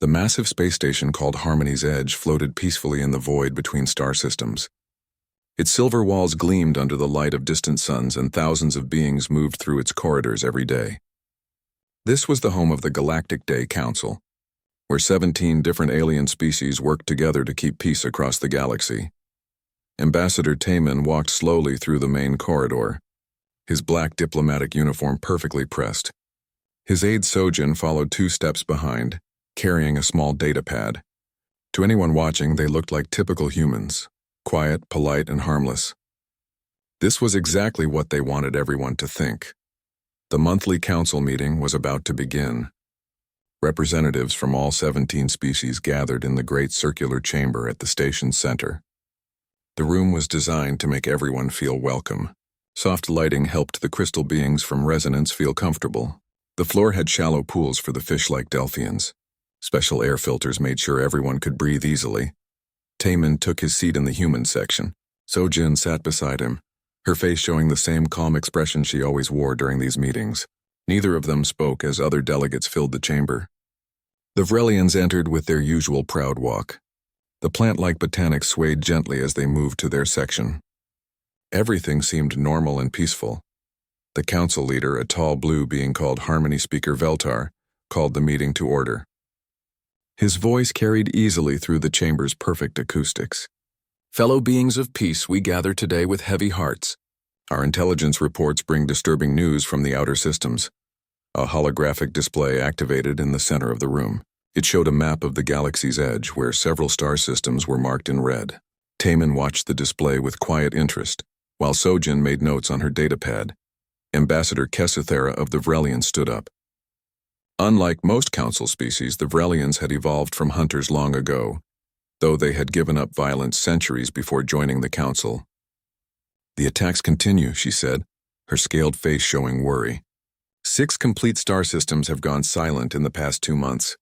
The massive space station called Harmony's Edge floated peacefully in the void between star systems. Its silver walls gleamed under the light of distant suns, and thousands of beings moved through its corridors every day. This was the home of the Galactic Day Council, where 17 different alien species worked together to keep peace across the galaxy. Ambassador Taemin walked slowly through the main corridor, his black diplomatic uniform perfectly pressed. His aide Sojin followed 2 steps behind, carrying a small data pad. To anyone watching, they looked like typical humans, quiet, polite, and harmless. This was exactly what they wanted everyone to think. The monthly council meeting was about to begin. Representatives from all 17 species gathered in the great circular chamber at the station's center. The room was designed to make everyone feel welcome. Soft lighting helped the crystal beings from resonance feel comfortable. The floor had shallow pools for the fish-like Delphians. Special air filters made sure everyone could breathe easily. Taemin took his seat in the human section. Sojin sat beside him, her face showing the same calm expression she always wore during these meetings. Neither of them spoke as other delegates filled the chamber. The Vrelians entered with their usual proud walk. The plant-like botanics swayed gently as they moved to their section. Everything seemed normal and peaceful. The council leader, a tall blue being called Harmony Speaker Veltar, called the meeting to order. His voice carried easily through the chamber's perfect acoustics. Fellow beings of peace, we gather today with heavy hearts. Our intelligence reports bring disturbing news from the outer systems. A holographic display activated in the center of the room. It showed a map of the galaxy's edge where several star systems were marked in red. Taemin watched the display with quiet interest, while Sojin made notes on her datapad. Ambassador Kesithera of the Vrelians stood up. Unlike most council species, the Vrelians had evolved from hunters long ago, though they had given up violence centuries before joining the council. The attacks continue, she said, her scaled face showing worry. 6 complete star systems have gone silent in the past 2 months.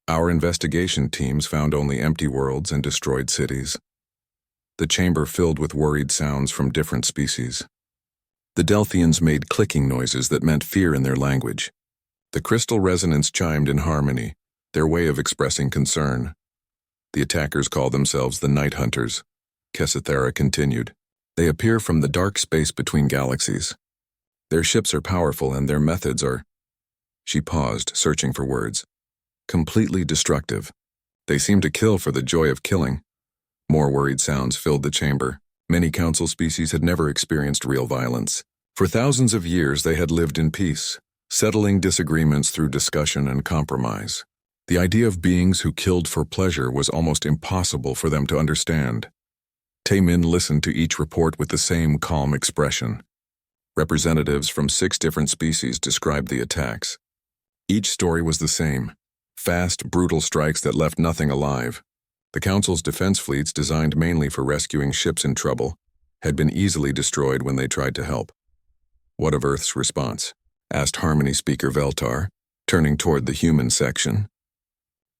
Our investigation teams found only empty worlds and destroyed cities. The chamber filled with worried sounds from different species. The Delphians made clicking noises that meant fear in their language. The crystal resonance chimed in harmony, their way of expressing concern. The attackers call themselves the Night Hunters. Kesithera continued. They appear from the dark space between galaxies. Their ships are powerful and their methods are... She paused, searching for words. Completely destructive. They seem to kill for the joy of killing. More worried sounds filled the chamber. Many council species had never experienced real violence. For thousands of years they had lived in peace, settling disagreements through discussion and compromise. The idea of beings who killed for pleasure was almost impossible for them to understand. Taemin listened to each report with the same calm expression. Representatives from 6 different species described the attacks. Each story was the same. Fast, brutal strikes that left nothing alive. The Council's defense fleets, designed mainly for rescuing ships in trouble, had been easily destroyed when they tried to help. What of Earth's response? Asked Harmony Speaker Veltar, turning toward the human section.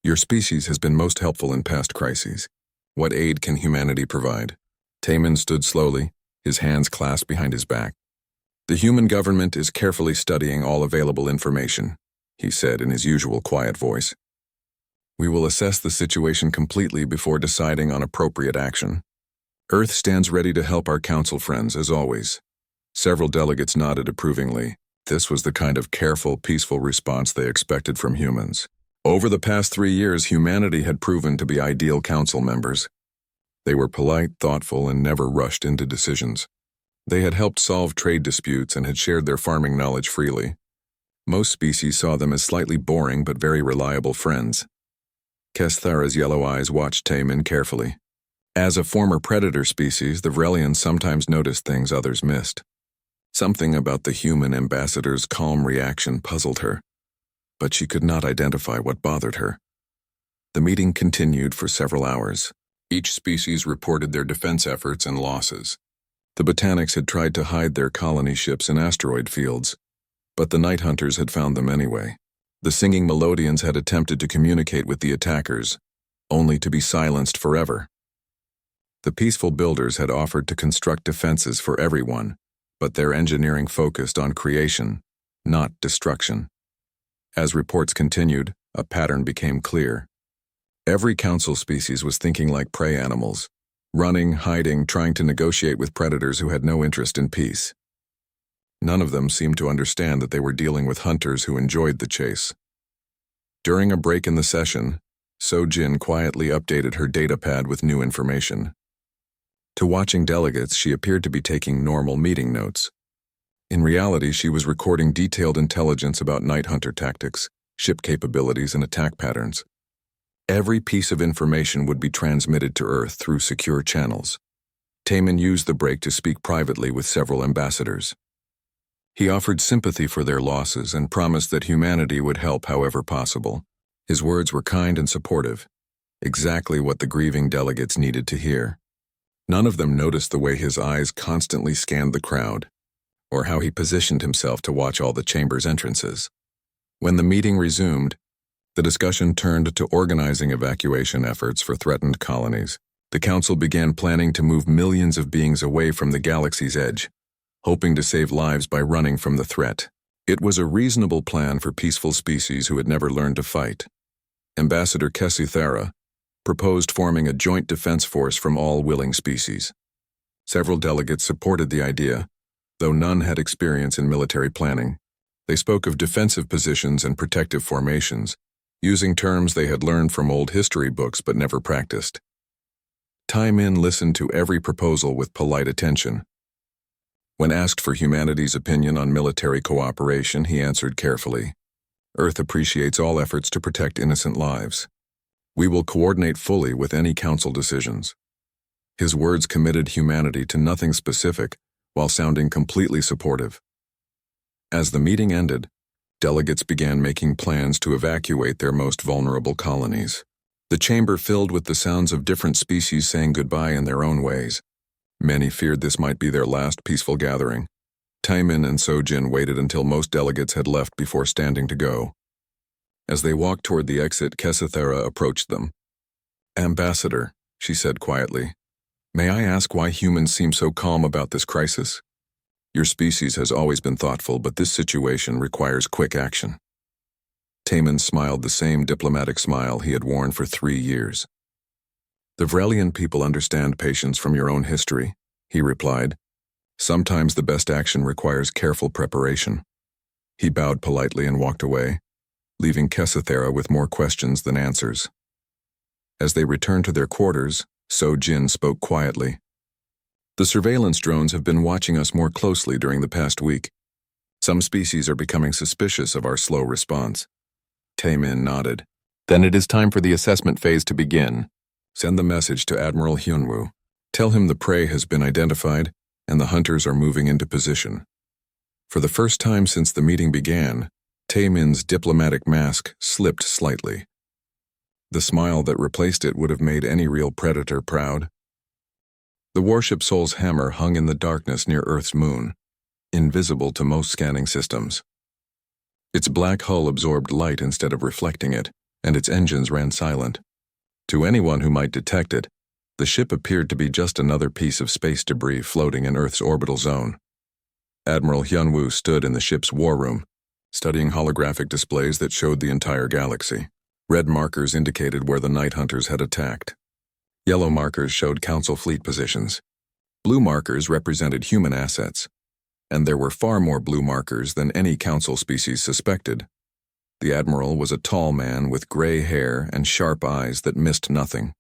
Your species has been most helpful in past crises. What aid can humanity provide? Taemin stood slowly, his hands clasped behind his back. The human government is carefully studying all available information, he said in his usual quiet voice. We will assess the situation completely before deciding on appropriate action. Earth stands ready to help our council friends, as always. Several delegates nodded approvingly. This was the kind of careful, peaceful response they expected from humans. Over the past 3 years, humanity had proven to be ideal council members. They were polite, thoughtful, and never rushed into decisions. They had helped solve trade disputes and had shared their farming knowledge freely. Most species saw them as slightly boring but very reliable friends. Kesthera's yellow eyes watched Taemin carefully. As a former predator species, the Vrelians sometimes noticed things others missed. Something about the human ambassador's calm reaction puzzled her, but she could not identify what bothered her. The meeting continued for several hours. Each species reported their defense efforts and losses. The botanics had tried to hide their colony ships in asteroid fields, but the night hunters had found them anyway. The singing Melodians had attempted to communicate with the attackers, only to be silenced forever. The peaceful builders had offered to construct defenses for everyone, but their engineering focused on creation, not destruction. As reports continued, a pattern became clear. Every council species was thinking like prey animals, running, hiding, trying to negotiate with predators who had no interest in peace. None of them seemed to understand that they were dealing with hunters who enjoyed the chase. During a break in the session, So-Jin quietly updated her datapad with new information. To watching delegates, she appeared to be taking normal meeting notes. In reality, she was recording detailed intelligence about night hunter tactics, ship capabilities, and attack patterns. Every piece of information would be transmitted to Earth through secure channels. Taemin used the break to speak privately with several ambassadors. He offered sympathy for their losses and promised that humanity would help however possible. His words were kind and supportive, exactly what the grieving delegates needed to hear. None of them noticed the way his eyes constantly scanned the crowd, or how he positioned himself to watch all the chamber's entrances. When the meeting resumed, the discussion turned to organizing evacuation efforts for threatened colonies. The council began planning to move millions of beings away from the galaxy's edge, hoping to save lives by running from the threat. It was a reasonable plan for peaceful species who had never learned to fight. Ambassador Kessuthera proposed forming a joint defense force from all willing species. Several delegates supported the idea, though none had experience in military planning. They spoke of defensive positions and protective formations, using terms they had learned from old history books but never practiced. Taemin listened to every proposal with polite attention. When asked for humanity's opinion on military cooperation, he answered carefully, "Earth appreciates all efforts to protect innocent lives. We will coordinate fully with any council decisions." His words committed humanity to nothing specific, while sounding completely supportive. As the meeting ended, delegates began making plans to evacuate their most vulnerable colonies. The chamber filled with the sounds of different species saying goodbye in their own ways. Many feared this might be their last peaceful gathering. Taemin and So-Jin waited until most delegates had left before standing to go. As they walked toward the exit, Kessuthera approached them. "Ambassador," she said quietly, "may I ask why humans seem so calm about this crisis? Your species has always been thoughtful, but this situation requires quick action." Taemin smiled the same diplomatic smile he had worn for 3 years. "The Vrelian people understand patience from your own history," he replied. "Sometimes the best action requires careful preparation." He bowed politely and walked away, leaving Kessuthera with more questions than answers. As they returned to their quarters, So-Jin spoke quietly. "The surveillance drones have been watching us more closely during the past week. Some species are becoming suspicious of our slow response." Taemin nodded. "Then it is time for the assessment phase to begin. Send the message to Admiral Hyunwoo. Tell him the prey has been identified and the hunters are moving into position." For the first time since the meeting began, Taemin's diplomatic mask slipped slightly. The smile that replaced it would have made any real predator proud. The warship Sol's hammer hung in the darkness near Earth's moon, invisible to most scanning systems. Its black hull absorbed light instead of reflecting it, and its engines ran silent. To anyone who might detect it, the ship appeared to be just another piece of space debris floating in Earth's orbital zone. Admiral Hyunwoo stood in the ship's war room, studying holographic displays that showed the entire galaxy. Red markers indicated where the night hunters had attacked. Yellow markers showed Council fleet positions. Blue markers represented human assets, and there were far more blue markers than any Council species suspected. The Admiral was a tall man with gray hair and sharp eyes that missed nothing.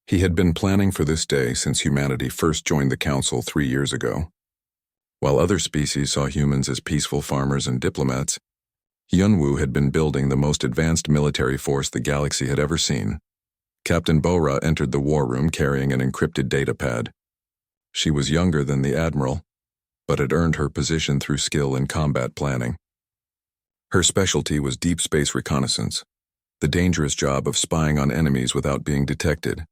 He had been planning for this day since humanity first joined the Council 3 years ago. While other species saw humans as peaceful farmers and diplomats, Hyunwoo had been building the most advanced military force the galaxy had ever seen. Captain Bora entered the war room carrying an encrypted datapad. She was younger than the Admiral, but had earned her position through skill in combat planning. Her specialty was deep space reconnaissance, the dangerous job of spying on enemies without being detected.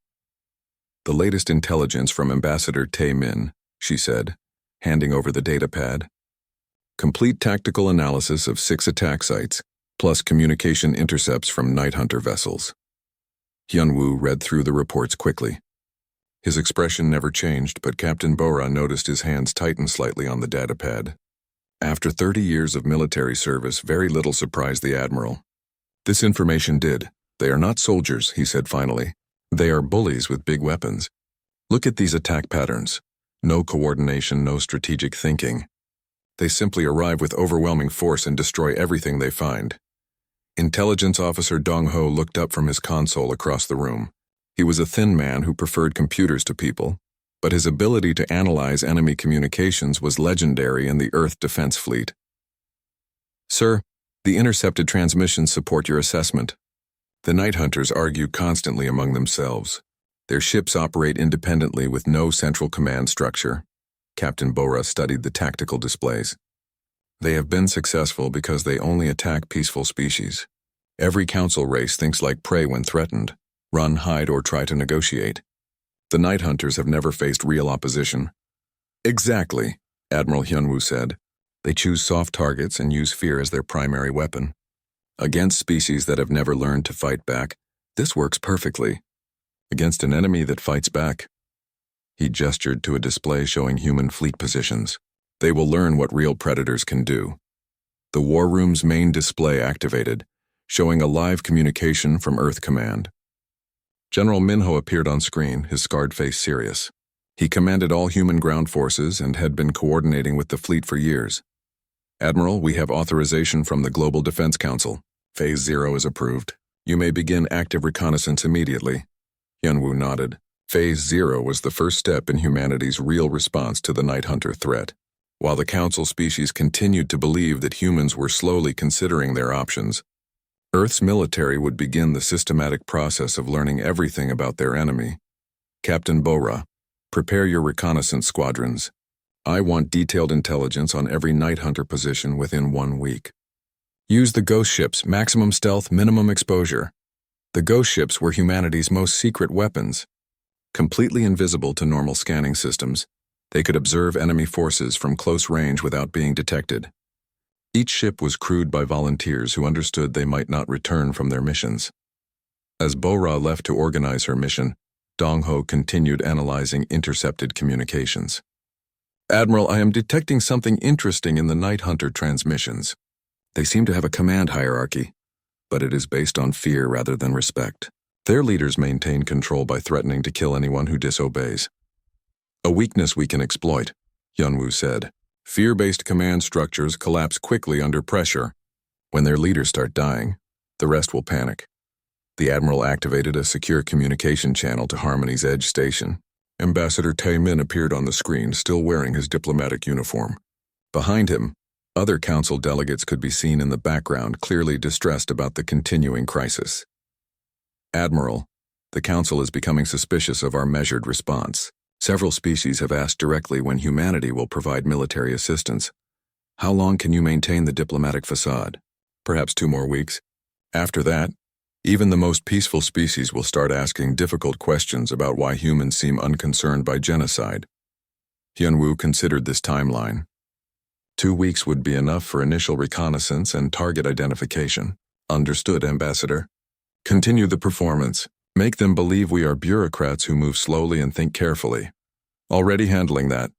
"The latest intelligence from Ambassador Taemin," she said, handing over the datapad. "Complete tactical analysis of 6 attack sites, plus communication intercepts from night hunter vessels." Hyunwoo read through the reports quickly. His expression never changed, but Captain Bora noticed his hands tighten slightly on the datapad. After 30 years of military service, very little surprised the Admiral. This information did. They are not soldiers, he said finally. They are bullies with big weapons. Look at these attack patterns. No coordination, no strategic thinking. They simply arrive with overwhelming force and destroy everything they find. Intelligence Officer Dong Ho looked up from his console across the room. He was a thin man who preferred computers to people, but his ability to analyze enemy communications was legendary in the Earth Defense Fleet. Sir, the intercepted transmissions support your assessment. The Night Hunters argue constantly among themselves. Their ships operate independently with no central command structure. Captain Bora studied the tactical displays. They have been successful because they only attack peaceful species. Every council race thinks like prey when threatened, run, hide, or try to negotiate. The Night Hunters have never faced real opposition. Exactly, Admiral Hyunwoo said. They choose soft targets and use fear as their primary weapon. Against species that have never learned to fight back, this works perfectly. Against an enemy that fights back. He gestured to a display showing human fleet positions. They will learn what real predators can do. The War Room's main display activated, showing a live communication from Earth Command. General Minho appeared on screen, his scarred face serious. He commanded all human ground forces and had been coordinating with the fleet for years. Admiral, we have authorization from the Global Defense Council. Phase 0 is approved. You may begin active reconnaissance immediately. Hyunwoo nodded. Phase 0 was the first step in humanity's real response to the Night Hunter threat. While the Council species continued to believe that humans were slowly considering their options, Earth's military would begin the systematic process of learning everything about their enemy. Captain Bora, prepare your reconnaissance squadrons. I want detailed intelligence on every Night Hunter position within 1 week. Use the ghost ships, maximum stealth, minimum exposure. The ghost ships were humanity's most secret weapons. Completely invisible to normal scanning systems, they could observe enemy forces from close range without being detected. Each ship was crewed by volunteers who understood they might not return from their missions. As Bora left to organize her mission, Dong Ho continued analyzing intercepted communications. Admiral, I am detecting something interesting in the Night Hunter transmissions. They seem to have a command hierarchy, but it is based on fear rather than respect. Their leaders maintain control by threatening to kill anyone who disobeys. A weakness we can exploit, Hyunwoo said. Fear-based command structures collapse quickly under pressure. When their leaders start dying, the rest will panic. The Admiral activated a secure communication channel to Harmony's Edge station. Ambassador Tae-min appeared on the screen, still wearing his diplomatic uniform. Behind him, other council delegates could be seen in the background, clearly distressed about the continuing crisis. Admiral, the council is becoming suspicious of our measured response. Several species have asked directly when humanity will provide military assistance. How long can you maintain the diplomatic facade? Perhaps 2 more weeks. After that, even the most peaceful species will start asking difficult questions about why humans seem unconcerned by genocide. Hyunwoo considered this timeline. 2 weeks would be enough for initial reconnaissance and target identification. Understood, Ambassador. Continue the performance. Make them believe we are bureaucrats who move slowly and think carefully. Already handling that,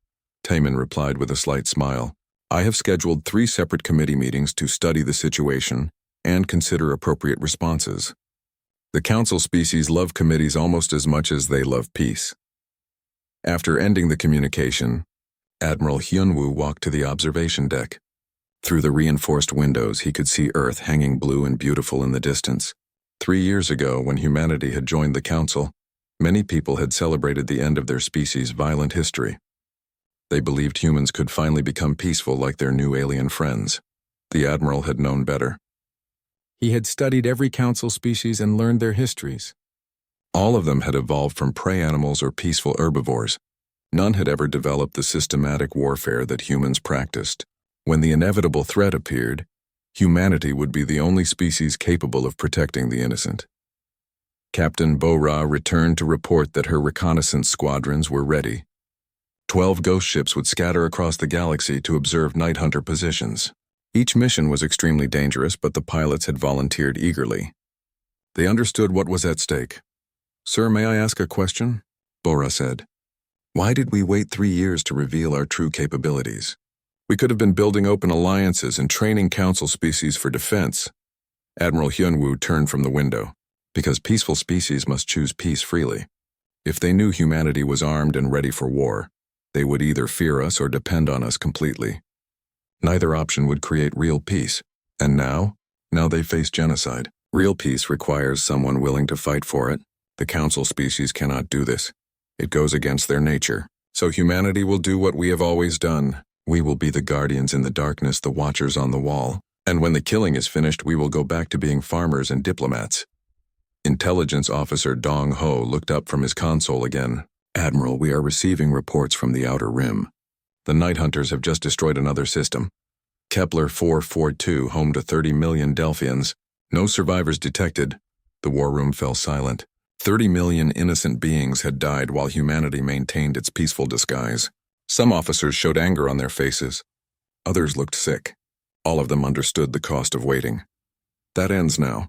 Taemin replied with a slight smile. I have scheduled 3 separate committee meetings to study the situation and consider appropriate responses. The council species love committees almost as much as they love peace. After ending the communication, Admiral Hyunwoo walked to the observation deck. Through the reinforced windows, he could see Earth hanging blue and beautiful in the distance. 3 years ago, when humanity had joined the Council, many people had celebrated the end of their species' violent history. They believed humans could finally become peaceful like their new alien friends. The Admiral had known better. He had studied every Council species and learned their histories. All of them had evolved from prey animals or peaceful herbivores. None had ever developed the systematic warfare that humans practiced. When the inevitable threat appeared, humanity would be the only species capable of protecting the innocent. Captain Bora returned to report that her reconnaissance squadrons were ready. 12 ghost ships would scatter across the galaxy to observe Night Hunter positions. Each mission was extremely dangerous, but the pilots had volunteered eagerly. They understood what was at stake. Sir, may I ask a question? Bora said. Why did we wait 3 years to reveal our true capabilities? We could have been building open alliances and training council species for defense. Admiral Hyunwoo turned from the window, because peaceful species must choose peace freely. If they knew humanity was armed and ready for war, they would either fear us or depend on us completely. Neither option would create real peace. And now they face genocide. Real peace requires someone willing to fight for it. The council species cannot do this. It goes against their nature. So humanity will do what we have always done. We will be the guardians in the darkness, the watchers on the wall. And when the killing is finished, we will go back to being farmers and diplomats. Intelligence Officer Dong Ho looked up from his console again. Admiral, we are receiving reports from the Outer Rim. The Night Hunters have just destroyed another system. Kepler 442, home to 30 million Delphians. No survivors detected. The war room fell silent. 30 million innocent beings had died while humanity maintained its peaceful disguise. Some officers showed anger on their faces. Others looked sick. All of them understood the cost of waiting. That ends now,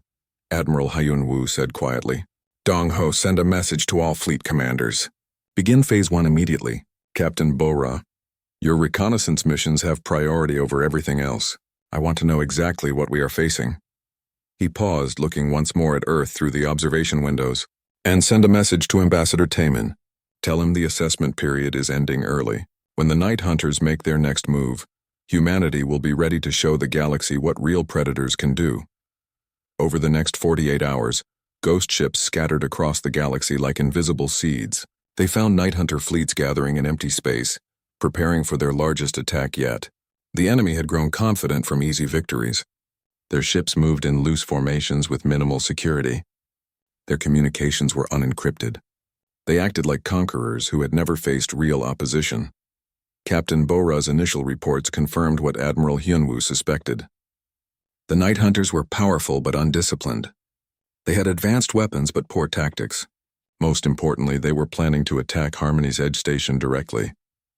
Admiral Hyunwoo said quietly. Dong Ho, send a message to all fleet commanders. Begin Phase 1 immediately. Captain Bora, your reconnaissance missions have priority over everything else. I want to know exactly what we are facing. He paused, looking once more at Earth through the observation windows. And send a message to Ambassador Taemin. Tell him the assessment period is ending early. When the Night Hunters make their next move, humanity will be ready to show the galaxy what real predators can do. Over the next 48 hours, ghost ships scattered across the galaxy like invisible seeds. They found Night Hunter fleets gathering in empty space, preparing for their largest attack yet. The enemy had grown confident from easy victories. Their ships moved in loose formations with minimal security. Their communications were unencrypted. They acted like conquerors who had never faced real opposition. Captain Bora's initial reports confirmed what Admiral Hyunwoo suspected. The Night Hunters were powerful but undisciplined. They had advanced weapons but poor tactics. Most importantly, they were planning to attack Harmony's Edge Station directly,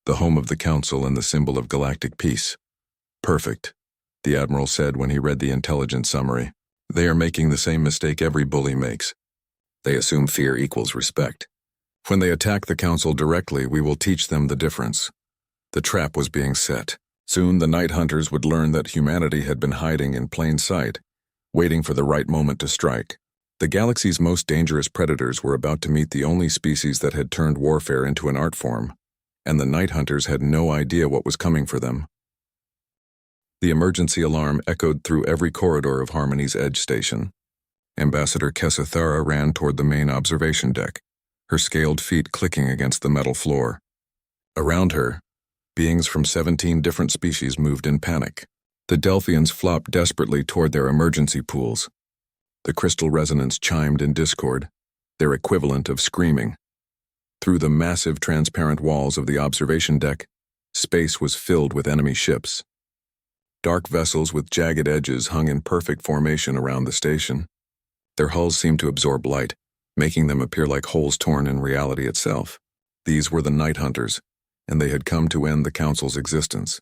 the home of the Council and the symbol of galactic peace. Perfect, the Admiral said when he read the intelligence summary. They are making the same mistake every bully makes. They assume fear equals respect. When they attack the Council directly, we will teach them the difference. The trap was being set. Soon the Night Hunters would learn that humanity had been hiding in plain sight, waiting for the right moment to strike. The galaxy's most dangerous predators were about to meet the only species that had turned warfare into an art form, and the Night Hunters had no idea what was coming for them. The emergency alarm echoed through every corridor of Harmony's Edge Station. Ambassador Kesethara ran toward the main observation deck, her scaled feet clicking against the metal floor. Around her, beings from 17 different species moved in panic. The Delphians flopped desperately toward their emergency pools. The crystal resonance chimed in discord, their equivalent of screaming. Through the massive transparent walls of the observation deck, space was filled with enemy ships. Dark vessels with jagged edges hung in perfect formation around the station. Their hulls seemed to absorb light, making them appear like holes torn in reality itself. These were the Night Hunters, and they had come to end the Council's existence.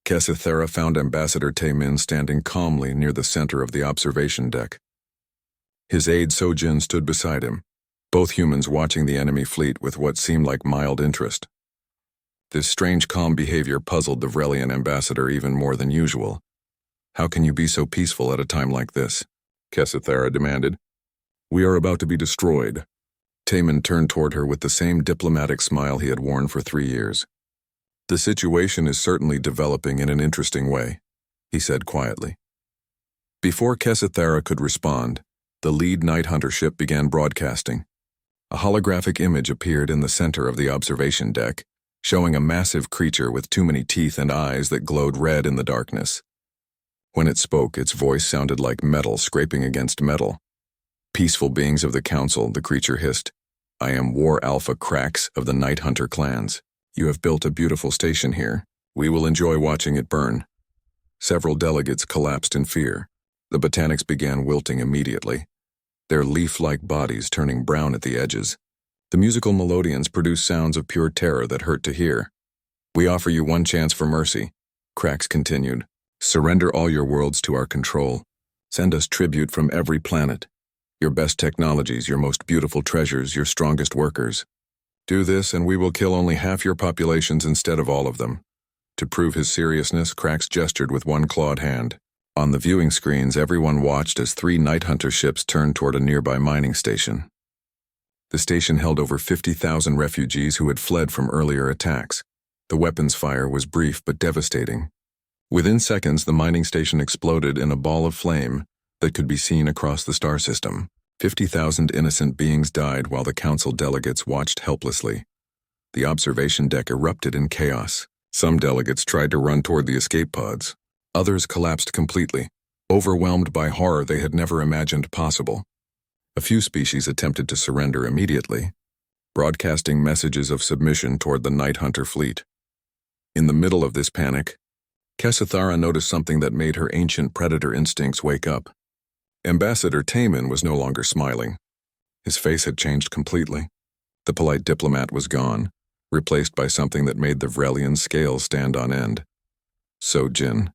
Kesethara found Ambassador Taemin standing calmly near the center of the observation deck. His aide Sojin stood beside him, both humans watching the enemy fleet with what seemed like mild interest. This strange calm behavior puzzled the Vrelian ambassador even more than usual. How can you be so peaceful at a time like this? Kesethara demanded. We are about to be destroyed. Taemin turned toward her with the same diplomatic smile he had worn for 3 years. The situation is certainly developing in an interesting way, he said quietly. Before Kesethara could respond, the lead Night Hunter ship began broadcasting. A holographic image appeared in the center of the observation deck, showing a massive creature with too many teeth and eyes that glowed red in the darkness. When it spoke, its voice sounded like metal scraping against metal. Peaceful beings of the Council, the creature hissed. I am War Alpha Cracks of the Night Hunter clans. You have built a beautiful station here. We will enjoy watching it burn. Several delegates collapsed in fear. The botanics began wilting immediately, their leaf-like bodies turning brown at the edges. The musical melodians produced sounds of pure terror that hurt to hear. We offer you one chance for mercy, Cracks continued. Surrender all your worlds to our control. Send us tribute from every planet. Your best technologies, your most beautiful treasures, your strongest workers. Do this and we will kill only half your populations instead of all of them. To prove his seriousness, Cracks gestured with one clawed hand. On the viewing screens, everyone watched as 3 Night Hunter ships turned toward a nearby mining station. The station held over 50,000 refugees who had fled from earlier attacks. The weapons fire was brief but devastating. Within seconds, the mining station exploded in a ball of flame that could be seen across the star system. 50,000 innocent beings died while the council delegates watched helplessly. The observation deck erupted in chaos. Some delegates tried to run toward the escape pods. Others collapsed completely, overwhelmed by horror they had never imagined possible. A few species attempted to surrender immediately, broadcasting messages of submission toward the Night Hunter fleet. In the middle of this panic, Kesithara noticed something that made her ancient predator instincts wake up. Ambassador Taemin was no longer smiling. His face had changed completely. The polite diplomat was gone, replaced by something that made the Vrelian scales stand on end. "So, Jin,"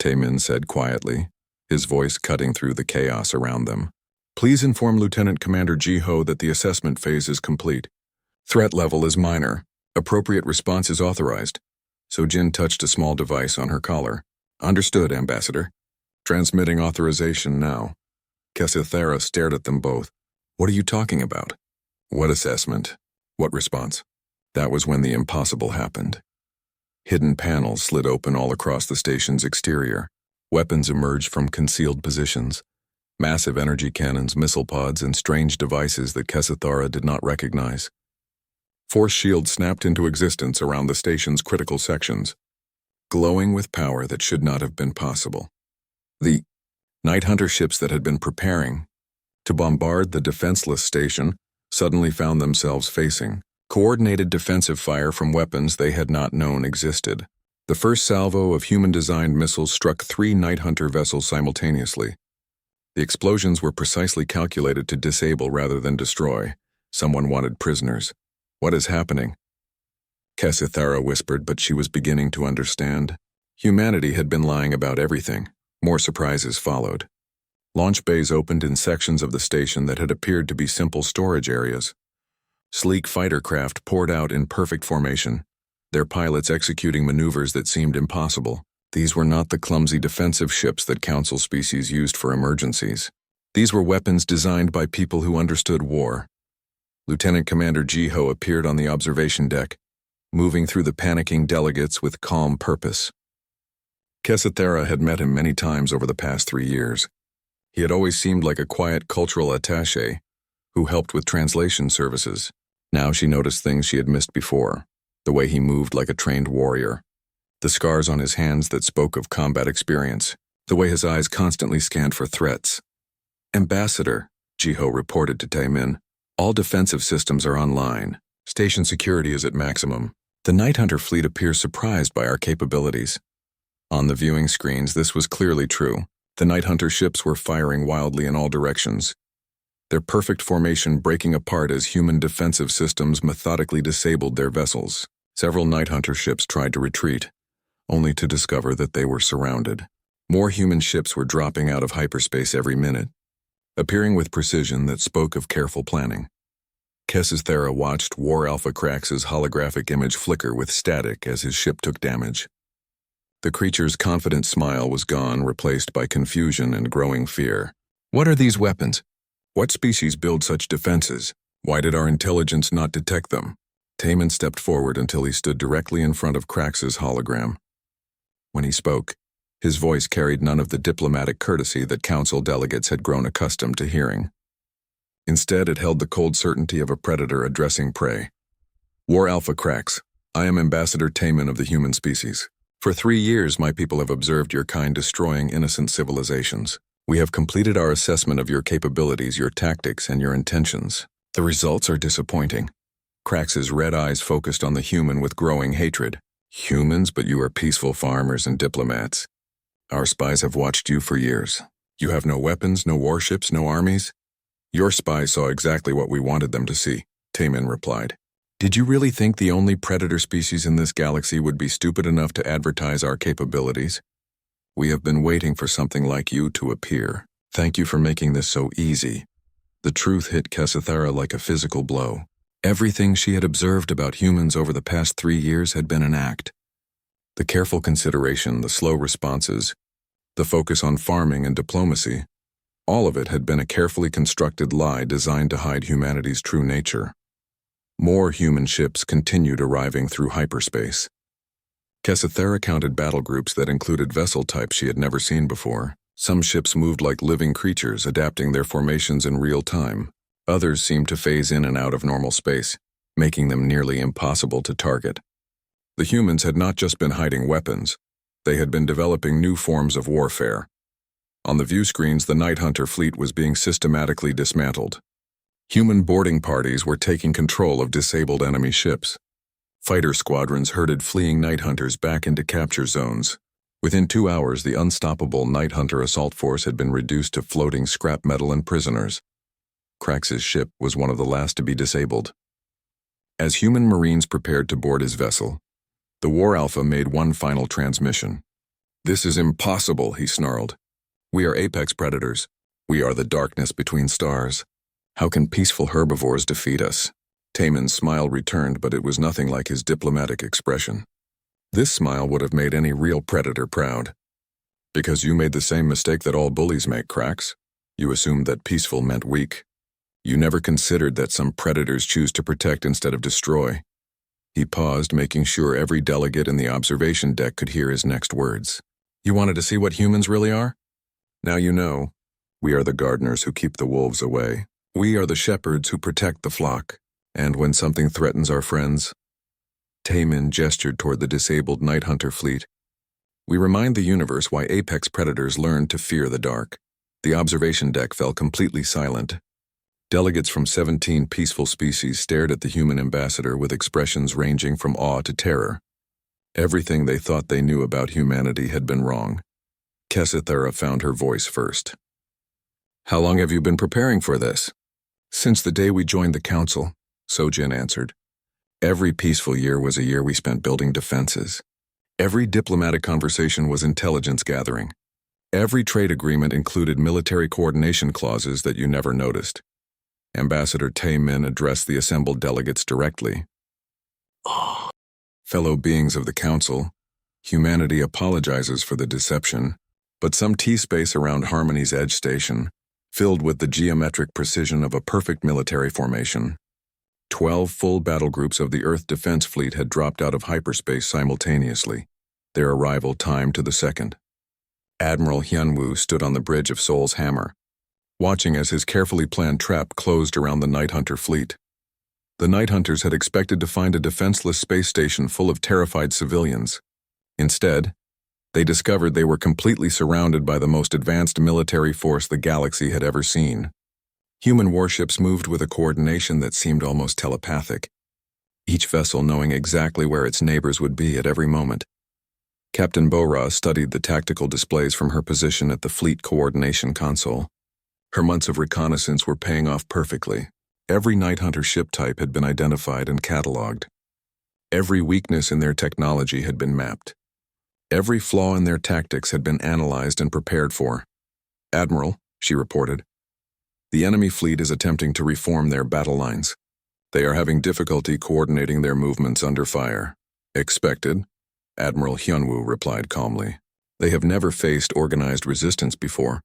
Taemin said quietly, his voice cutting through the chaos around them. "Please inform Lieutenant Commander Ji-ho that the assessment phase is complete. Threat level is minor. Appropriate response is authorized." So Jin touched a small device on her collar. "Understood, Ambassador. Transmitting authorization now." Kesithara stared at them both. "What are you talking about? What assessment? What response?" That was when the impossible happened. Hidden panels slid open all across the station's exterior. Weapons emerged from concealed positions. Massive energy cannons, missile pods, and strange devices that Kesithara did not recognize. Force shields snapped into existence around the station's critical sections, glowing with power that should not have been possible. The Night Hunter ships that had been preparing to bombard the defenseless station suddenly found themselves facing coordinated defensive fire from weapons they had not known existed. The first salvo of human-designed missiles struck 3 Night Hunter vessels simultaneously. The explosions were precisely calculated to disable rather than destroy. Someone wanted prisoners. "What is happening?" Kesithara whispered, but she was beginning to understand. Humanity had been lying about everything. More surprises followed. Launch bays opened in sections of the station that had appeared to be simple storage areas. Sleek fighter craft poured out in perfect formation, their pilots executing maneuvers that seemed impossible. These were not the clumsy defensive ships that Council species used for emergencies. These were weapons designed by people who understood war. Lieutenant Commander Ji-ho appeared on the observation deck, moving through the panicking delegates with calm purpose. Kesithara had met him many times over the past 3 years. He had always seemed like a quiet cultural attaché who helped with translation services. Now she noticed things she had missed before, the way he moved like a trained warrior, the scars on his hands that spoke of combat experience, the way his eyes constantly scanned for threats. "Ambassador," Ji-ho reported to Taemin, "all defensive systems are online. Station security is at maximum. The Night Hunter fleet appears surprised by our capabilities." On the viewing screens, this was clearly true. The Night Hunter ships were firing wildly in all directions, their perfect formation breaking apart as human defensive systems methodically disabled their vessels. Several Night Hunter ships tried to retreat, only to discover that they were surrounded. More human ships were dropping out of hyperspace every minute, appearing with precision that spoke of careful planning. Kesithara watched War Alpha Crax's holographic image flicker with static as his ship took damage. The creature's confident smile was gone, replaced by confusion and growing fear. "What are these weapons? What species build such defenses? Why did our intelligence not detect them?" Taemin stepped forward until he stood directly in front of Crax's hologram. When he spoke, his voice carried none of the diplomatic courtesy that council delegates had grown accustomed to hearing. Instead, it held the cold certainty of a predator addressing prey. "War Alpha Crax, I am Ambassador Taemin of the human species. For 3 years, my people have observed your kind destroying innocent civilizations. We have completed our assessment of your capabilities, your tactics, and your intentions. The results are disappointing." Crax's red eyes focused on the human with growing hatred. "Humans, but you are peaceful farmers and diplomats. Our spies have watched you for years. You have no weapons, no warships, no armies. Your spies saw exactly what we wanted them to see," Taemin replied. "Did you really think the only predator species in this galaxy would be stupid enough to advertise our capabilities? We have been waiting for something like you to appear. Thank you for making this so easy." The truth hit Kesithara like a physical blow. Everything she had observed about humans over the past 3 years had been an act. The careful consideration, the slow responses, the focus on farming and diplomacy. All of it had been a carefully constructed lie designed to hide humanity's true nature. More human ships continued arriving through hyperspace. Kessathera counted battle groups that included vessel types she had never seen before. Some ships moved like living creatures, adapting their formations in real time. Others seemed to phase in and out of normal space, making them nearly impossible to target. The humans had not just been hiding weapons, they had been developing new forms of warfare. On the view screens, the Night Hunter fleet was being systematically dismantled. Human boarding parties were taking control of disabled enemy ships. Fighter squadrons herded fleeing Night Hunters back into capture zones. Within 2 hours, the unstoppable Night Hunter assault force had been reduced to floating scrap metal and prisoners. Krax's ship was one of the last to be disabled. As human marines prepared to board his vessel, the War Alpha made one final transmission. "This is impossible," he snarled. "We are apex predators. We are the darkness between stars. How can peaceful herbivores defeat us?" Taemin's smile returned, but it was nothing like his diplomatic expression. This smile would have made any real predator proud. "Because you made the same mistake that all bullies make, Krax. You assumed that peaceful meant weak. You never considered that some predators choose to protect instead of destroy." He paused, making sure every delegate in the observation deck could hear his next words. "You wanted to see what humans really are? Now you know. We are the gardeners who keep the wolves away. We are the shepherds who protect the flock. And when something threatens our friends..." Taemin gestured toward the disabled Night Hunter fleet. "We remind the universe why apex predators learned to fear the dark." The observation deck fell completely silent. Delegates from 17 peaceful species stared at the human ambassador with expressions ranging from awe to terror. Everything they thought they knew about humanity had been wrong. Kessathera found her voice first. "How long have you been preparing for this?" "Since the day we joined the council," Sojin answered. "Every peaceful year was a year we spent building defenses. Every diplomatic conversation was intelligence gathering. Every trade agreement included military coordination clauses that you never noticed." Ambassador Taemin addressed the assembled delegates directly. "Fellow beings of the council, humanity apologizes for the deception, but some T-space around Harmony's Edge station, filled with the geometric precision of a perfect military formation. 12 full battle groups of the Earth Defense Fleet had dropped out of hyperspace simultaneously, their arrival timed to the second. Admiral Hyunwoo stood on the bridge of Sol's Hammer, watching as his carefully planned trap closed around the Night Hunter fleet. The Night Hunters had expected to find a defenseless space station full of terrified civilians. Instead, they discovered they were completely surrounded by the most advanced military force the galaxy had ever seen. Human warships moved with a coordination that seemed almost telepathic, each vessel knowing exactly where its neighbors would be at every moment. Captain Bora studied the tactical displays from her position at the fleet coordination console. Her months of reconnaissance were paying off perfectly. Every Night Hunter ship type had been identified and cataloged. Every weakness in their technology had been mapped. Every flaw in their tactics had been analyzed and prepared for. "Admiral," she reported, "the enemy fleet is attempting to reform their battle lines. They are having difficulty coordinating their movements under fire." "Expected," Admiral Hyunwoo replied calmly. "They have never faced organized resistance before.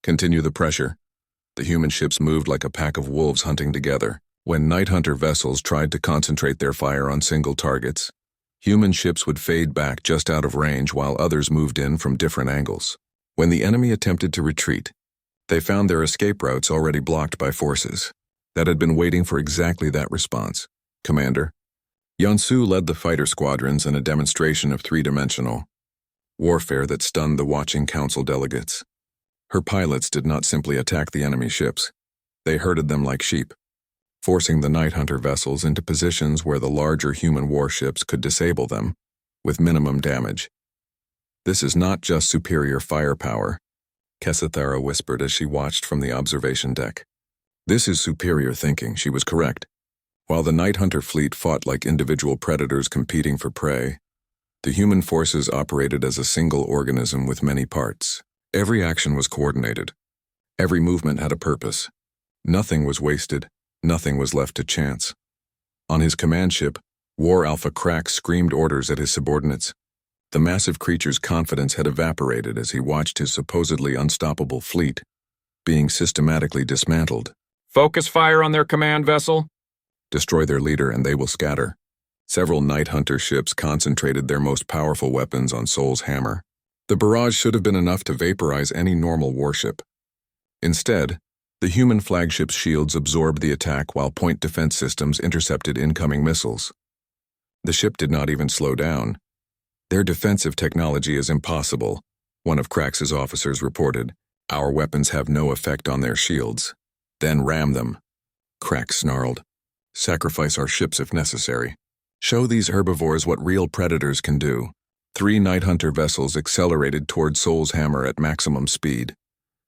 Continue the pressure." The human ships moved like a pack of wolves hunting together. When Night Hunter vessels tried to concentrate their fire on single targets, human ships would fade back just out of range while others moved in from different angles. When the enemy attempted to retreat, they found their escape routes already blocked by forces that had been waiting for exactly that response. "Commander." Yeonsu led the fighter squadrons in a demonstration of three-dimensional warfare that stunned the watching council delegates. Her pilots did not simply attack the enemy ships. They herded them like sheep, forcing the Night Hunter vessels into positions where the larger human warships could disable them with minimum damage. "This is not just superior firepower," Kessathera whispered as she watched from the observation deck. "This is superior thinking." She was correct. While the Night Hunter fleet fought like individual predators competing for prey, the human forces operated as a single organism with many parts. Every action was coordinated. Every movement had a purpose. Nothing was wasted. Nothing was left to chance. On his command ship, War Alpha Krax screamed orders at his subordinates. The massive creature's confidence had evaporated as he watched his supposedly unstoppable fleet being systematically dismantled. Focus fire on their command vessel. Destroy their leader and they will scatter. Several Night Hunter ships concentrated their most powerful weapons on Sol's hammer. The barrage should have been enough to vaporize any normal warship. Instead, the human flagship's shields absorbed the attack while point defense systems intercepted incoming missiles. The ship did not even slow down. Their defensive technology is impossible, one of Krax's officers reported. Our weapons have no effect on their shields. Then ram them. Krax snarled. Sacrifice our ships if necessary. Show these herbivores what real predators can do. 3 Night Hunter vessels accelerated toward Sol's hammer at maximum speed.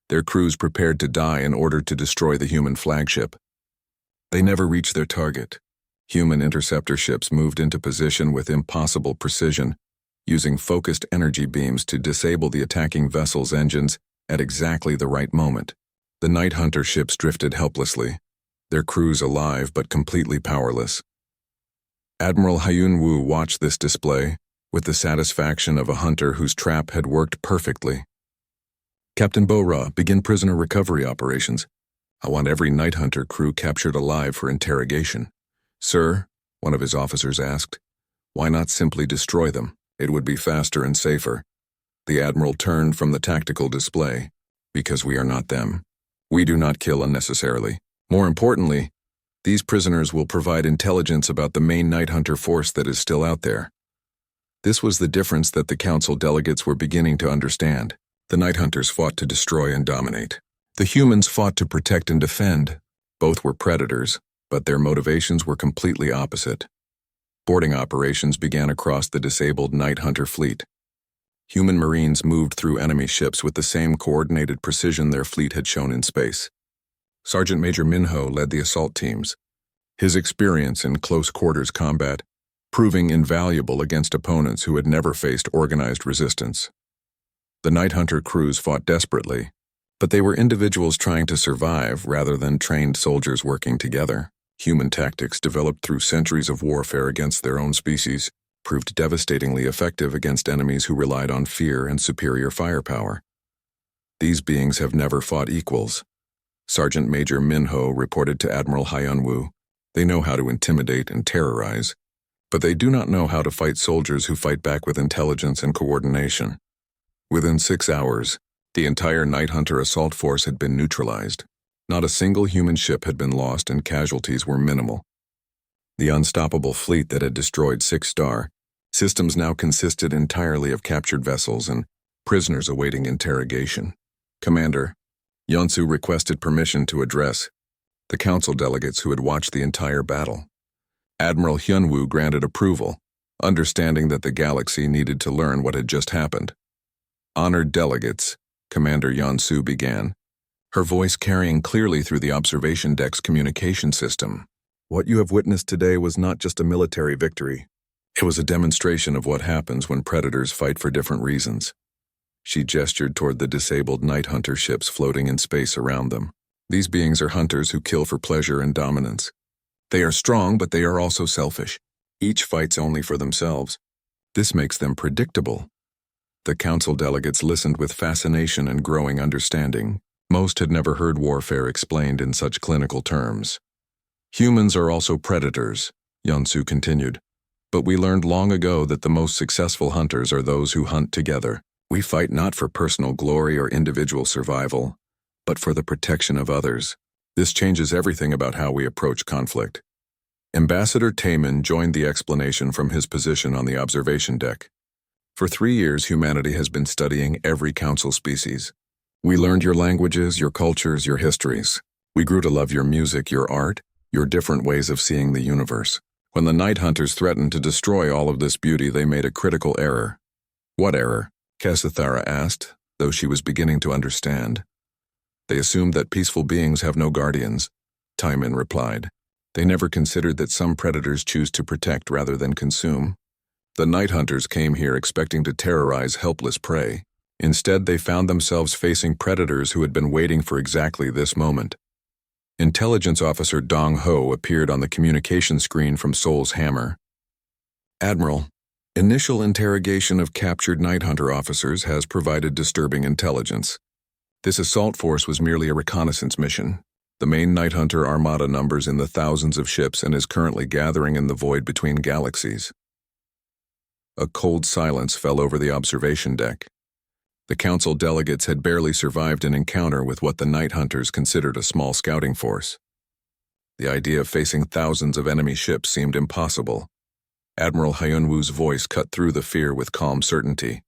Their crews prepared to die in order to destroy the human flagship. They never reached their target. Human interceptor ships moved into position with impossible precision, using focused energy beams to disable the attacking vessel's engines at exactly the right moment. The Night Hunter ships drifted helplessly, their crews alive but completely powerless. Admiral Hyun-woo watched this display with the satisfaction of a hunter whose trap had worked perfectly. Captain Bo-ra, begin prisoner recovery operations. I want every Night Hunter crew captured alive for interrogation. Sir, one of his officers asked, why not simply destroy them? It would be faster and safer. The Admiral turned from the tactical display. Because we are not them. We do not kill unnecessarily. More importantly, these prisoners will provide intelligence about the main Night Hunter force that is still out there. This was the difference that the council delegates were beginning to understand. The Night Hunters fought to destroy and dominate. The humans fought to protect and defend. Both were predators, but their motivations were completely opposite. Boarding operations began across the disabled Night Hunter fleet. Human Marines moved through enemy ships with the same coordinated precision their fleet had shown in space. Sergeant Major Minho led the assault teams, his experience in close-quarters combat proving invaluable against opponents who had never faced organized resistance. The Night Hunter crews fought desperately, but they were individuals trying to survive rather than trained soldiers working together. Human tactics developed through centuries of warfare against their own species proved devastatingly effective against enemies who relied on fear and superior firepower. These beings have never fought equals. Sergeant Major Minho reported to Admiral Hyun-woo. They know how to intimidate and terrorize, but they do not know how to fight soldiers who fight back with intelligence and coordination. Within 6 hours, the entire Night Hunter assault force had been neutralized. Not a single human ship had been lost and casualties were minimal. The unstoppable fleet that had destroyed 6-star systems now consisted entirely of captured vessels and prisoners awaiting interrogation. Commander, Yeonsu requested permission to address the council delegates who had watched the entire battle. Admiral Hyun-woo granted approval, understanding that the galaxy needed to learn what had just happened. Honored delegates, Commander Yeonsu began, her voice carrying clearly through the observation deck's communication system. What you have witnessed today was not just a military victory. It was a demonstration of what happens when predators fight for different reasons. She gestured toward the disabled Night Hunter ships floating in space around them. These beings are hunters who kill for pleasure and dominance. They are strong, but they are also selfish. Each fights only for themselves. This makes them predictable. The council delegates listened with fascination and growing understanding. Most had never heard warfare explained in such clinical terms. Humans are also predators, Yeonsu continued. But we learned long ago that the most successful hunters are those who hunt together. We fight not for personal glory or individual survival, but for the protection of others. This changes everything about how we approach conflict. Ambassador Taemin joined the explanation from his position on the observation deck. For 3 years, humanity has been studying every council species. We learned your languages, your cultures, your histories. We grew to love your music, your art, your different ways of seeing the universe. When the Night Hunters threatened to destroy all of this beauty, they made a critical error. What error? Kasithara asked, though she was beginning to understand. They assumed that peaceful beings have no guardians, Taemin replied. They never considered that some predators choose to protect rather than consume. The Night Hunters came here expecting to terrorize helpless prey. Instead, they found themselves facing predators who had been waiting for exactly this moment. Intelligence Officer Dong Ho appeared on the communication screen from Sol's hammer. Admiral, Initial interrogation of captured Night Hunter officers has provided disturbing intelligence. This assault force was merely a reconnaissance mission. The main Night Hunter armada numbers in the thousands of ships and is currently gathering in the void between galaxies. A cold silence fell over the observation deck. The council delegates had barely survived an encounter with what the Night Hunters considered a small scouting force. The idea of facing thousands of enemy ships seemed impossible. Admiral Hyunwoo's voice cut through the fear with calm certainty.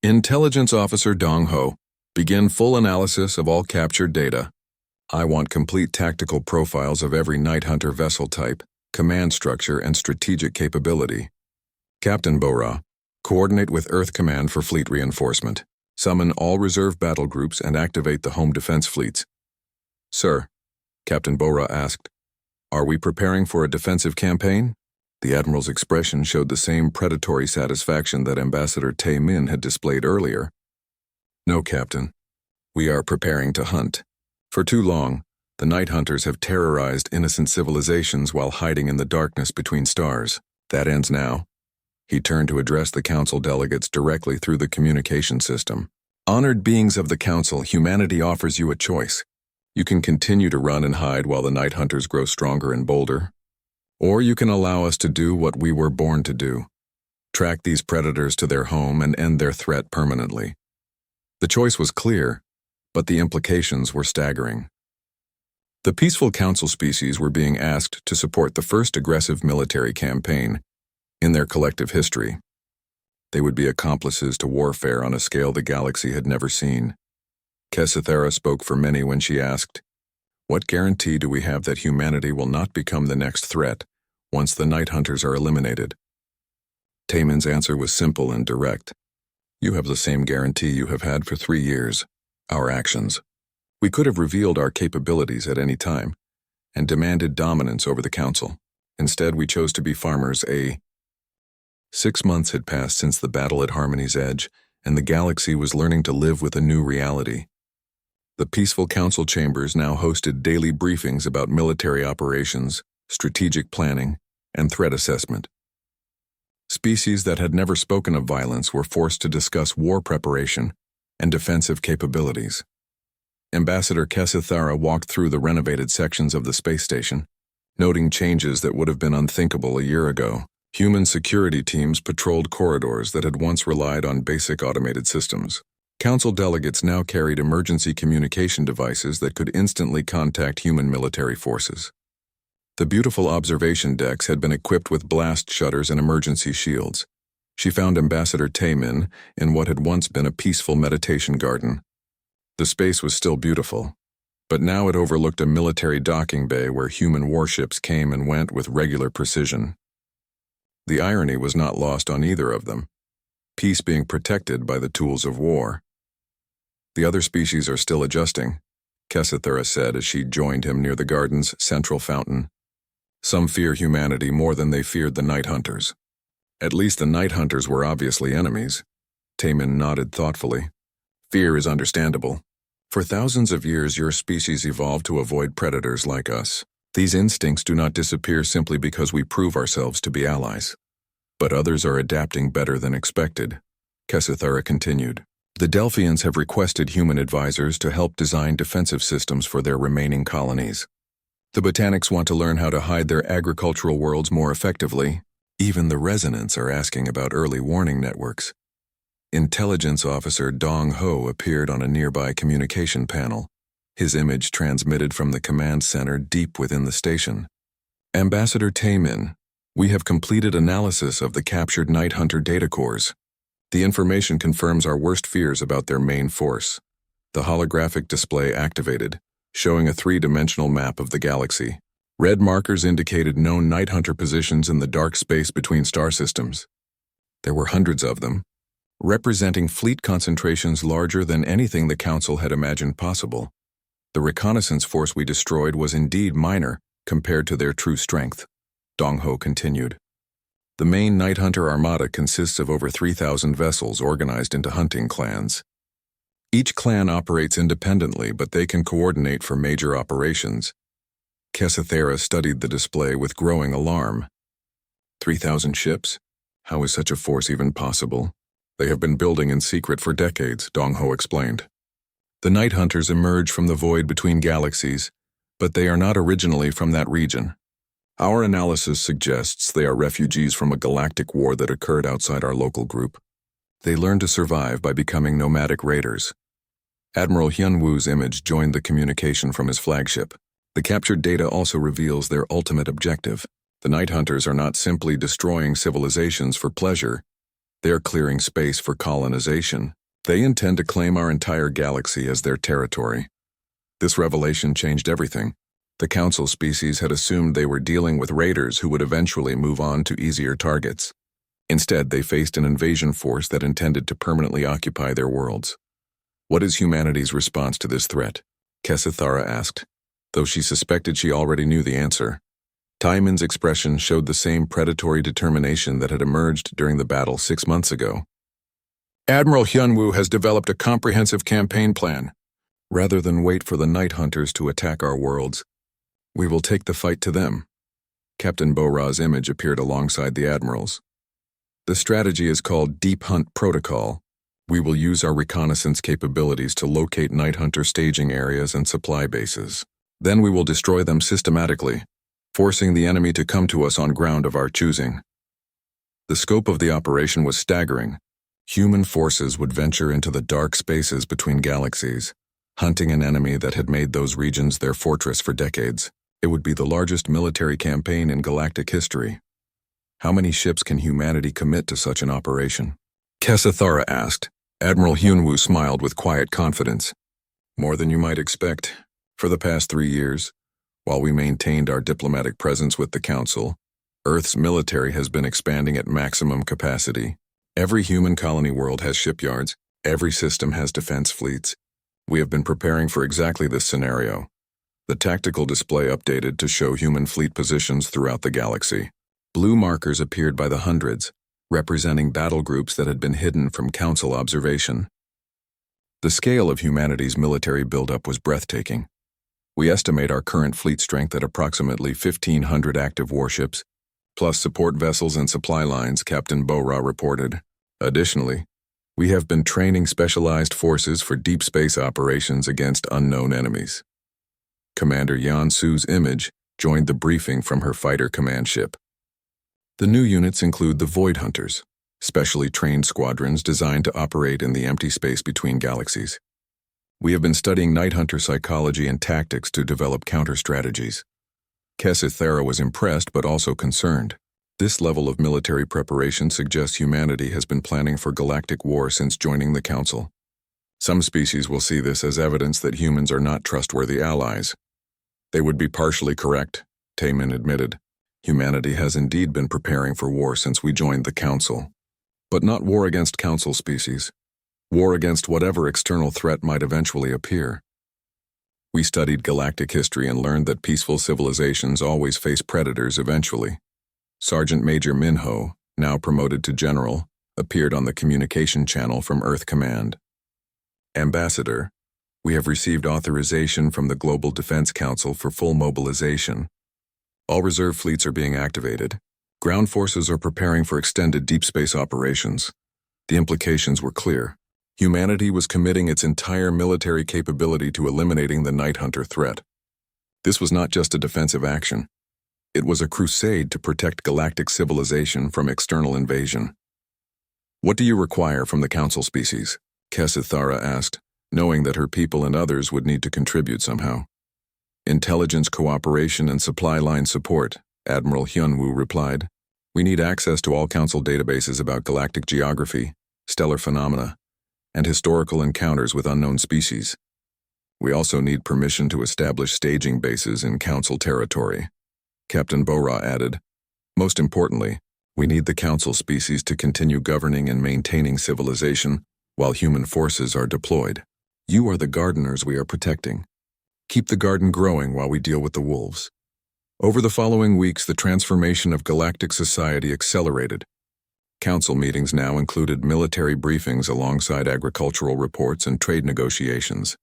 Intelligence Officer Dong Ho, begin full analysis of all captured data. I want complete tactical profiles of every Night Hunter vessel type, command structure, and strategic capability. Captain Bora, coordinate with Earth Command for fleet reinforcement. Summon all reserve battle groups and activate the home defense fleets. Sir, Captain Bora asked, are we preparing for a defensive campaign? The Admiral's expression showed the same predatory satisfaction that Ambassador Tae Min had displayed earlier. No, Captain. We are preparing to hunt. For too long, the Night Hunters have terrorized innocent civilizations while hiding in the darkness between stars. That ends now. He turned to address the Council delegates directly through the communication system. Honored beings of the Council, humanity offers you a choice. You can continue to run and hide while the Night Hunters grow stronger and bolder. Or you can allow us to do what we were born to do. Track these predators to their home and end their threat permanently. The choice was clear, but the implications were staggering. The peaceful Council species were being asked to support the first aggressive military campaign in their collective history. They would be accomplices to warfare on a scale the galaxy had never seen. Kesithera spoke for many when she asked, what guarantee do we have that humanity will not become the next threat once the Night Hunters are eliminated? Taemin's answer was simple and direct. You have the same guarantee you have had for 3 years, our actions. We could have revealed our capabilities at any time and demanded dominance over the Council. Instead, we chose to be farmers. 6 months had passed since the battle at Harmony's Edge, and the galaxy was learning to live with a new reality. The peaceful Council chambers now hosted daily briefings about military operations, strategic planning, and threat assessment. Species that had never spoken of violence were forced to discuss war preparation and defensive capabilities. Ambassador Kesithara walked through the renovated sections of the space station, noting changes that would have been unthinkable a year ago. Human security teams patrolled corridors that had once relied on basic automated systems. Council delegates now carried emergency communication devices that could instantly contact human military forces. The beautiful observation decks had been equipped with blast shutters and emergency shields. She found Ambassador Taemin in what had once been a peaceful meditation garden. The space was still beautiful, but now it overlooked a military docking bay where human warships came and went with regular precision. The irony was not lost on either of them, peace being protected by the tools of war. The other species are still adjusting, Kesithera said as she joined him near the garden's central fountain. Some fear humanity more than they feared the Night Hunters. At least the Night Hunters were obviously enemies. Taemin nodded thoughtfully. Fear is understandable. For thousands of years, your species evolved to avoid predators like us. These instincts do not disappear simply because we prove ourselves to be allies. But others are adapting better than expected, Kesithera continued. The Delphians have requested human advisors to help design defensive systems for their remaining colonies. The Botanics want to learn how to hide their agricultural worlds more effectively. Even the Resonants are asking about early warning networks. Intelligence Officer Dong Ho appeared on a nearby communication panel, his image transmitted from the command center deep within the station. Ambassador Taemin, we have completed analysis of the captured Night Hunter data cores. The information confirms our worst fears about their main force. The holographic display activated, showing a 3-dimensional map of the galaxy. Red markers indicated known Night Hunter positions in the dark space between star systems. There were hundreds of them, representing fleet concentrations larger than anything the Council had imagined possible. The reconnaissance force we destroyed was indeed minor compared to their true strength, Dong Ho continued. The main Night Hunter armada consists of over 3,000 vessels organized into hunting clans. Each clan operates independently, but they can coordinate for major operations. Kesithera studied the display with growing alarm. 3,000 ships? How is such a force even possible? They have been building in secret for decades, Dong Ho explained. The Night Hunters emerge from the void between galaxies, but they are not originally from that region. Our analysis suggests they are refugees from a galactic war that occurred outside our local group. They learned to survive by becoming nomadic raiders. Admiral Hyun-woo's image joined the communication from his flagship. The captured data also reveals their ultimate objective. The Night Hunters are not simply destroying civilizations for pleasure. They are clearing space for colonization. They intend to claim our entire galaxy as their territory. This revelation changed everything. The Council species had assumed they were dealing with raiders who would eventually move on to easier targets. Instead, they faced an invasion force that intended to permanently occupy their worlds. What is humanity's response to this threat? Kesithara asked, though she suspected she already knew the answer. Taiman's expression showed the same predatory determination that had emerged during the battle 6 months ago. Admiral Hyun-woo has developed a comprehensive campaign plan. Rather than wait for the Night Hunters to attack our worlds, we will take the fight to them. Captain Bo-ra's image appeared alongside the admirals. The strategy is called Deep Hunt Protocol. We will use our reconnaissance capabilities to locate Night Hunter staging areas and supply bases. Then we will destroy them systematically, forcing the enemy to come to us on ground of our choosing. The scope of the operation was staggering. Human forces would venture into the dark spaces between galaxies, hunting an enemy that had made those regions their fortress for decades. It would be the largest military campaign in galactic history. How many ships can humanity commit to such an operation? Kesithara asked. Admiral Hyun-woo smiled with quiet confidence. More than you might expect. For the past 3 years, while we maintained our diplomatic presence with the Council, Earth's military has been expanding at maximum capacity. Every human colony world has shipyards. Every system has defense fleets. We have been preparing for exactly this scenario. The tactical display updated to show human fleet positions throughout the galaxy. Blue markers appeared by the hundreds, representing battle groups that had been hidden from Council observation. The scale of humanity's military buildup was breathtaking. We estimate our current fleet strength at approximately 1,500 active warships, plus support vessels and supply lines, Captain Bo-ra reported. Additionally, we have been training specialized forces for deep space operations against unknown enemies. Commander Yan-su's image joined the briefing from her fighter command ship. The new units include the Void Hunters, specially trained squadrons designed to operate in the empty space between galaxies. We have been studying Night Hunter psychology and tactics to develop counter-strategies. Kesithara was impressed but also concerned. This level of military preparation suggests humanity has been planning for galactic war since joining the Council. Some species will see this as evidence that humans are not trustworthy allies. They would be partially correct, Taiman admitted. Humanity has indeed been preparing for war since we joined the Council. But not war against Council species. War against whatever external threat might eventually appear. We studied galactic history and learned that peaceful civilizations always face predators eventually. Sergeant Major Minho, now promoted to General, appeared on the communication channel from Earth Command. Ambassador, we have received authorization from the Global Defense Council for full mobilization. All reserve fleets are being activated. Ground forces are preparing for extended deep space operations. The implications were clear. Humanity was committing its entire military capability to eliminating the Night Hunter threat. This was not just a defensive action. It was a crusade to protect galactic civilization from external invasion. What do you require from the Council species? Kesithara asked, knowing that her people and others would need to contribute somehow. Intelligence cooperation and supply line support, Admiral Hyun-woo replied. We need access to all Council databases about galactic geography, stellar phenomena, and historical encounters with unknown species. We also need permission to establish staging bases in Council territory. Captain Bo-ra added, most importantly, we need the Council species to continue governing and maintaining civilization while human forces are deployed. You are the gardeners we are protecting. Keep the garden growing while we deal with the wolves. Over the following weeks, the transformation of galactic society accelerated. Council meetings now included military briefings alongside agricultural reports and trade negotiations.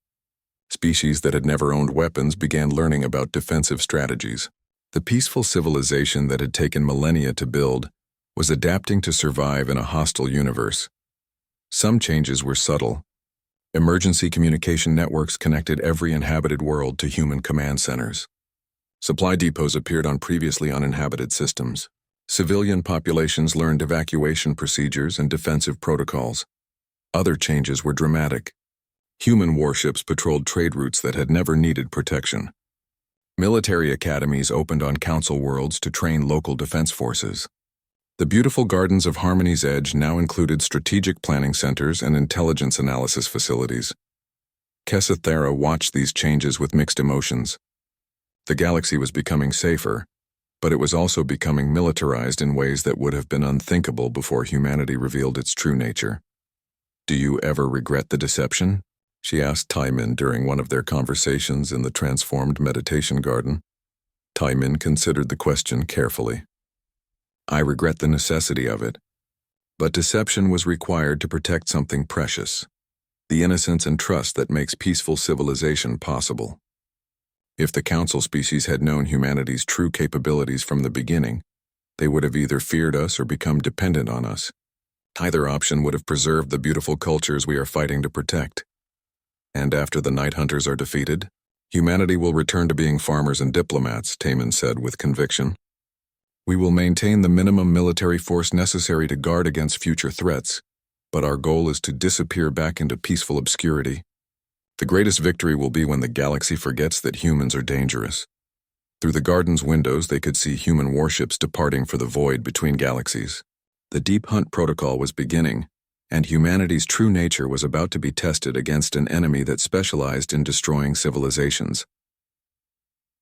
Species that had never owned weapons began learning about defensive strategies. The peaceful civilization that had taken millennia to build was adapting to survive in a hostile universe. Some changes were subtle. Emergency communication networks connected every inhabited world to human command centers. Supply depots appeared on previously uninhabited systems. Civilian populations learned evacuation procedures and defensive protocols. Other changes were dramatic. Human warships patrolled trade routes that had never needed protection. Military academies opened on council worlds to train local defense forces. The beautiful gardens of Harmony's Edge now included strategic planning centers and intelligence analysis facilities. Kessathera watched these changes with mixed emotions. The galaxy was becoming safer, but it was also becoming militarized in ways that would have been unthinkable before humanity revealed its true nature. "Do you ever regret the deception?" she asked Taimin during one of their conversations in the transformed meditation garden. Taimin considered the question carefully. "I regret the necessity of it, but deception was required to protect something precious, the innocence and trust that makes peaceful civilization possible. If the council species had known humanity's true capabilities from the beginning, they would have either feared us or become dependent on us. Either option would have preserved the beautiful cultures we are fighting to protect. And after the Night Hunters are defeated, humanity will return to being farmers and diplomats," Taimin said with conviction. "We will maintain the minimum military force necessary to guard against future threats, but our goal is to disappear back into peaceful obscurity. The greatest victory will be when the galaxy forgets that humans are dangerous." Through the garden's windows, they could see human warships departing for the void between galaxies. The Deep Hunt Protocol was beginning, and humanity's true nature was about to be tested against an enemy that specialized in destroying civilizations.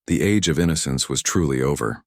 The age of innocence was truly over.